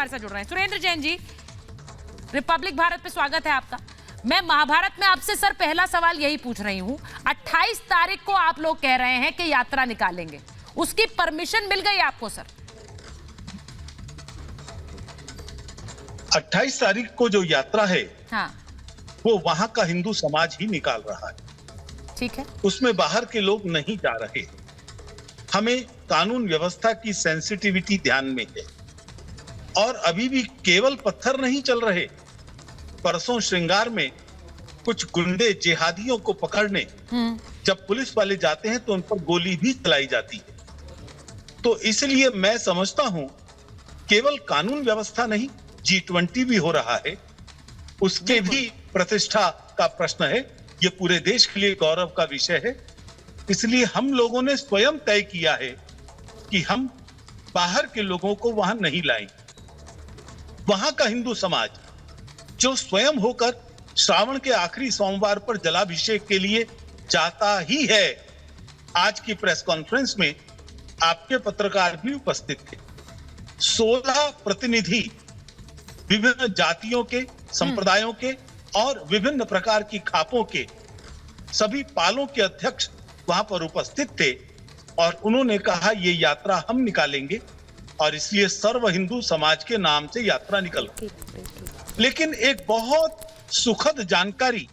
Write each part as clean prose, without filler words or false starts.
हमारे साथ जुड़ रहे हैं सुरेंद्र जैन जी। रिपब्लिक भारत पे स्वागत है आपका। मैं महाभारत में आपसे सर पहला सवाल यही पूछ रही हूँ, 28 तारीख को आप लोग कह रहे हैं कि यात्रा निकालेंगे, उसकी परमिशन मिल गई आपको सर? 28 तारीख को जो यात्रा है, हाँ, वो वहां का हिंदू समाज ही निकाल रहा है। ठीक है, उसमें बाहर के लोग नहीं जा रहे। हमें कानून व्यवस्था की सेंसिटिविटी ध्यान में है और अभी भी केवल पत्थर नहीं चल रहे। परसों श्रृंगार में कुछ गुंडे जिहादियों को पकड़ने जब पुलिस वाले जाते हैं तो उन पर गोली भी चलाई जाती है। तो इसलिए मैं समझता हूं केवल कानून व्यवस्था नहीं, G20 भी हो रहा है, उसके भी प्रतिष्ठा का प्रश्न है। ये पूरे देश के लिए गौरव का विषय है। इसलिए हम लोगों ने स्वयं तय किया है कि हम बाहर के लोगों को वहां नहीं लाएंगे। वहां का हिंदू समाज जो स्वयं होकर श्रावण के आखिरी सोमवार पर जलाभिषेक के लिए जाता ही है। आज की प्रेस कॉन्फ्रेंस में आपके पत्रकार भी उपस्थित थे। 16 प्रतिनिधि विभिन्न जातियों के, संप्रदायों के और विभिन्न प्रकार की खापों के सभी पालों के अध्यक्ष वहां पर उपस्थित थे और उन्होंने कहा ये यात्रा हम निकालेंगे और इसलिए सर्व हिंदू समाज के नाम से यात्रा निकल। लेकिन एक बहुत सुखद जानकारी,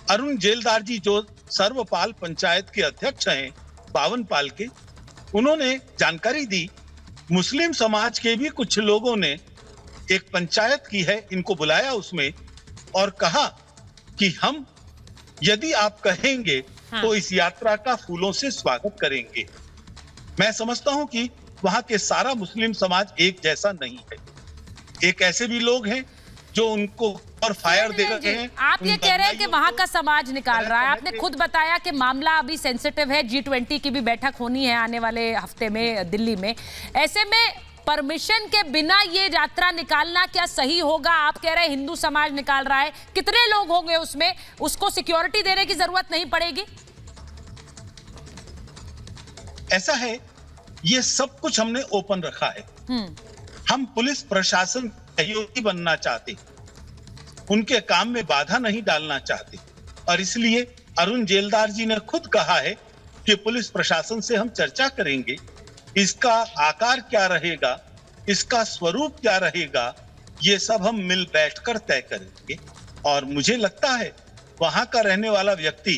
अरुण जेलदार जी जो सर्वपाल पंचायत के अध्यक्ष हैं, 52 पाल के, उन्होंने जानकारी दी मुस्लिम समाज के भी कुछ लोगों ने एक पंचायत की है, इनको बुलाया उसमें और कहा कि हम यदि आप कहेंगे तो इस यात्रा का फूलों से स्वागत करेंगे। मैं समझता हूं कि वहां के सारा मुस्लिम समाज एक जैसा नहीं है। एक ऐसे भी लोग हैं जो उनको और फायर दे रहे हैं। आप ये कह रहे हैं कि वहां का समाज निकाल रहा है। आपने खुद बताया कि मामला अभी सेंसिटिव है, G20 की भी बैठक होनी है आने वाले हफ्ते में दिल्ली में। ऐसे में परमिशन के बिना ये यात्रा निकालना क्या सही होगा? आप कह रहे हैं हिंदू समाज निकाल रहा है, कितने लोग होंगे उसमें? उसको सिक्योरिटी देने की जरूरत नहीं पड़ेगी? ऐसा है, ये सब कुछ हमने ओपन रखा है। हम पुलिस प्रशासन सहयोगी बनना चाहते, उनके काम में बाधा नहीं डालना चाहते और इसलिए अरुण जेलदार जी ने खुद कहा है कि पुलिस प्रशासन से हम चर्चा करेंगे, इसका आकार क्या रहेगा, इसका स्वरूप क्या रहेगा, ये सब हम मिल बैठकर तय करेंगे। और मुझे लगता है वहां का रहने वाला व्यक्ति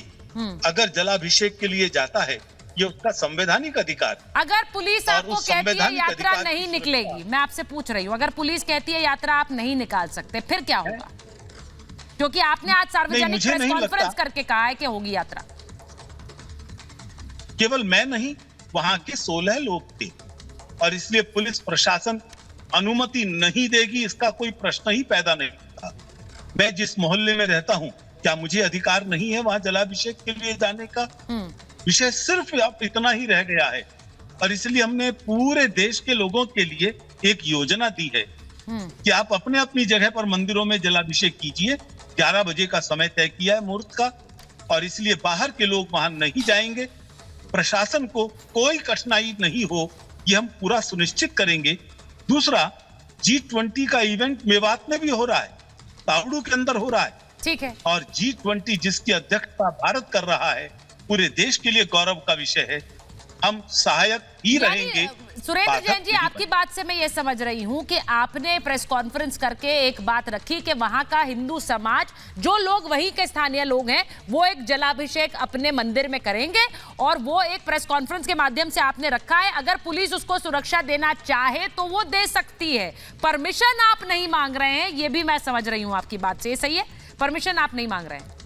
अगर जलाभिषेक के लिए जाता है, ये उसका संवैधानिक अधिकार। अगर पुलिस आपको कहती है यात्रा नहीं निकलेगी, मैं आपसे पूछ रही हूँ, अगर पुलिस कहती है यात्रा आप नहीं निकाल सकते, फिर क्या होगा? क्योंकि आपने आज सार्वजनिक प्रेस कॉन्फ्रेंस करके कहा है कि होगी यात्रा। केवल मैं नहीं, वहां के 16 लोग थे और इसलिए पुलिस प्रशासन अनुमति नहीं देगी, इसका कोई प्रश्न ही पैदा नहीं होता। मैं जिस मोहल्ले में रहता हूं, क्या मुझे अधिकार नहीं है वहां जलाभिषेक के लिए जाने का? विषय सिर्फ अब इतना ही रह गया है और इसलिए हमने पूरे देश के लोगों के लिए एक योजना दी है कि आप अपने अपनी जगह पर मंदिरों में जलाभिषेक कीजिए। 11 बजे का समय तय किया है मुहूर्त का और इसलिए बाहर के लोग वहां नहीं जाएंगे। प्रशासन को कोई कठिनाई नहीं हो, ये हम पूरा सुनिश्चित करेंगे। दूसरा, G20 का इवेंट मेवात में भी हो रहा है, तावड़ू के अंदर हो रहा है, ठीक है, और G20 जिसकी अध्यक्षता भारत कर रहा है, पूरे देश के लिए गौरव का विषय है। हम सहायक ही रहेंगे। सुरेंद्र जैन जी, आपकी बात से मैं ये समझ रही हूँ कि आपने प्रेस कॉन्फ्रेंस करके एक बात रखी कि वहां का हिंदू समाज, जो लोग वहीं के स्थानीय लोग हैं, वो एक जलाभिषेक अपने मंदिर में करेंगे और वो एक प्रेस कॉन्फ्रेंस के माध्यम से आपने रखा है। अगर पुलिस उसको सुरक्षा देना चाहे तो वो दे सकती है। परमिशन आप नहीं मांग रहे हैं, ये भी मैं समझ रही हूँ आपकी बात से। ये सही है, परमिशन आप नहीं मांग रहे हैं?